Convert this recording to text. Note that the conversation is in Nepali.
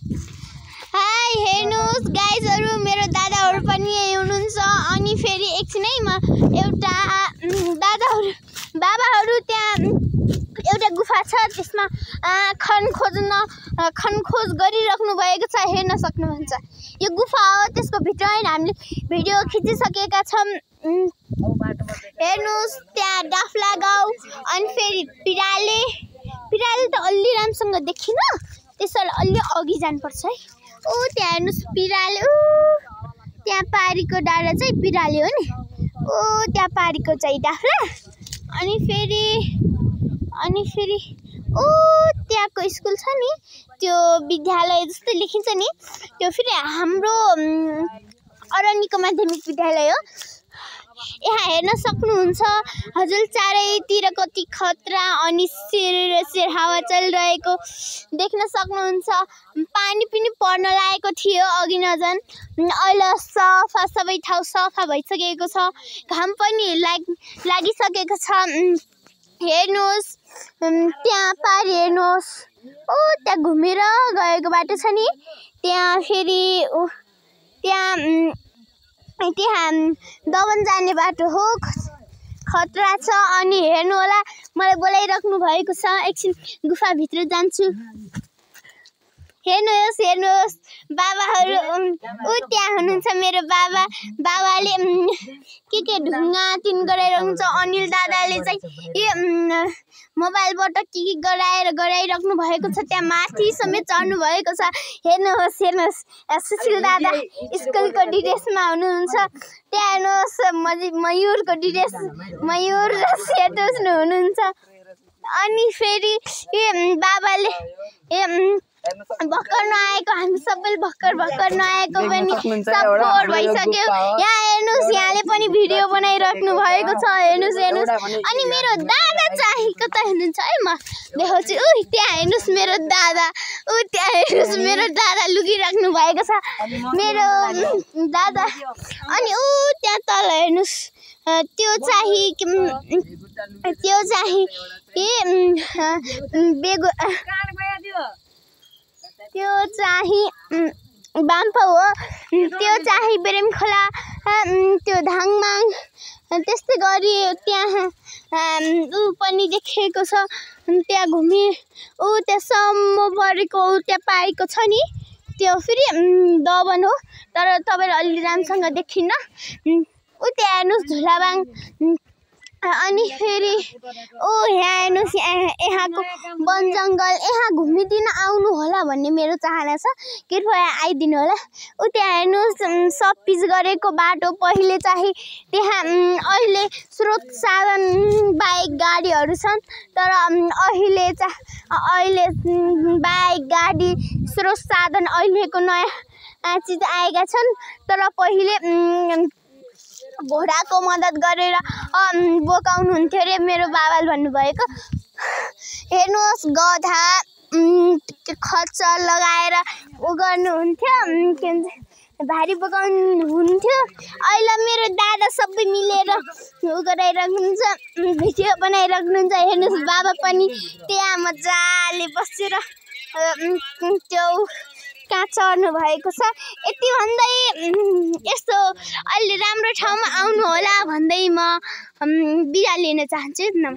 हाय हेर्नुस् गाइजहरु मेरो दादाहरु पनि यही हुनुहुन्छ अनि फेरि एकछिनैमा एउटा बाबाहरु त्यहाँ एउटा गुफा छ त्यसमा खनखोज गरिराख्नु भएको छ हेर्न सक्नुहुन्छ यो गुफा हो त्यसको भित्रै हामीले भिडियो खिचिसकेका छौं हेर्नुस् त्यहाँ डाफला गाउँ अनि फेरि पिराले त अलि राम्रोसँग देखिन त्यसैले अलि अघि जानुपर्छ है ओ त्यहाँ हेर्नुस् पिराले त्यहाँ पारीको डाँडा चाहिँ पिराले हो नि ओ त्यहाँ पारीको चाहिँ डाफला अनि फेरि ओ त्यहाँको स्कुल छ नि त्यो विद्यालय जस्तो लेखिन्छ नि त्यो फेरि हाम्रो अरनिको माध्यमिक विद्यालय हो यहाँ हेर्न सक्नुहुन्छ हजुर चारैतिर कति खतरा अनि शेर हावा चलिरहेको देख्न सक्नुहुन्छ पानी पनि पर्न लागेको थियो अघि नजान अहिले सफा सबै ठाउँ सफा भइसकेको छ घाम पनि लागिसकेको छ हेर्नुस् त्यहाँ पारी हेर्नुस् ओ त्यहाँ घुमेर गएको बाटो छ नि त्यहाँ फेरि त्यहाँ दबन जाने बाटो हो खतरा छ अनि हेर्नु होला मलाई बोलाइराख्नु भएको छ एकछिन गुफा भित्र जान्छु हेर्नुहोस् बाबाहरु त्यहाँ हुनुहुन्छ मेरो बाबाले के ढुङ्गा तिन गराइरहनुहुन्छ अनिल दादाले चाहिँ यो मोबाइलबाट के गराइराख्नु भएको छ त्यहाँ माथि समेत चढ्नु भएको छ हेर्नुहोस् सुशील दादा स्कुलको ड्रेसमा हुनुहुन्छ त्यहाँ हेर्नुहोस् मयूरको ड्रेस मयूर र सेतोस हुनुहुन्छ अनि फेरि बाबाले भर्खर नआएको हामी सबैले भर्खर नआएको पनि सब फोहोर भइसक्यो यहाँ हेर्नुस् यहाँले पनि भिडियो बनाइराख्नु भएको छ हेर्नुस् अनि मेरो दादा चाहिँ कता हुनुहुन्छ है म देखाउँछु त्यहाँ हेर्नुस् मेरो दादा लुकिराख्नु भएको छ मेरो दादा अनि त्यहाँ तल हेर्नुस् त्यो चाहिँ बाम्फा हो त्यो चाहिँ बेरेमखोला त्यो धाङमाङ त्यस्तै गरी त्यहाँ पनि देखेको छ त्यहाँ घुमे त्यहाँसम्म परेको त्यहाँ पाएको छ नि त्यो फेरि दबन हो तर तपाईले अलि राम्रोसँग देखिन्न त्यहाँ हेर्नुस् झुलाबाङ अनि फेरि यहाँ हेर्नुस् यहाँको वन जङ्गल यहाँ घुमिदिन आउनु होला भन्ने मेरो चाहना छ कृपया आइदिनु होला त्यहाँ हेर्नुस् सब पिच गरेको बाटो पहिले चाहिँ त्यहाँ अहिले स्रोत साधन बाइक गाडीहरू छन् तर अहिले बाइक गाडी स्रोत साधन अहिलेको नयाँ चिज आएका छन् तर पहिले घोडाको मद्दत गरेर बोकाउनुहुन्थ्यो रे मेरो बाबाले भन्नुभएको हेर्नुहोस् गधा खच्चर लगाएर गर्नुहुन्थ्यो भारी बोकाउनुहुन्थ्यो अहिले मेरो दादा सबै मिलेर गराइराख्नुहुन्छ भिडियो बनाइराख्नुहुन्छ हेर्नुहोस् बाबा पनि त्यहाँ मजाले बसेर त्यो कहाँ चढ्नु भएको छ यति भन्दै यस्तो अलि राम्रो ठाउँमा आउनु होला भन्दै म बिदा लिन चाहन्छु नमस्कार।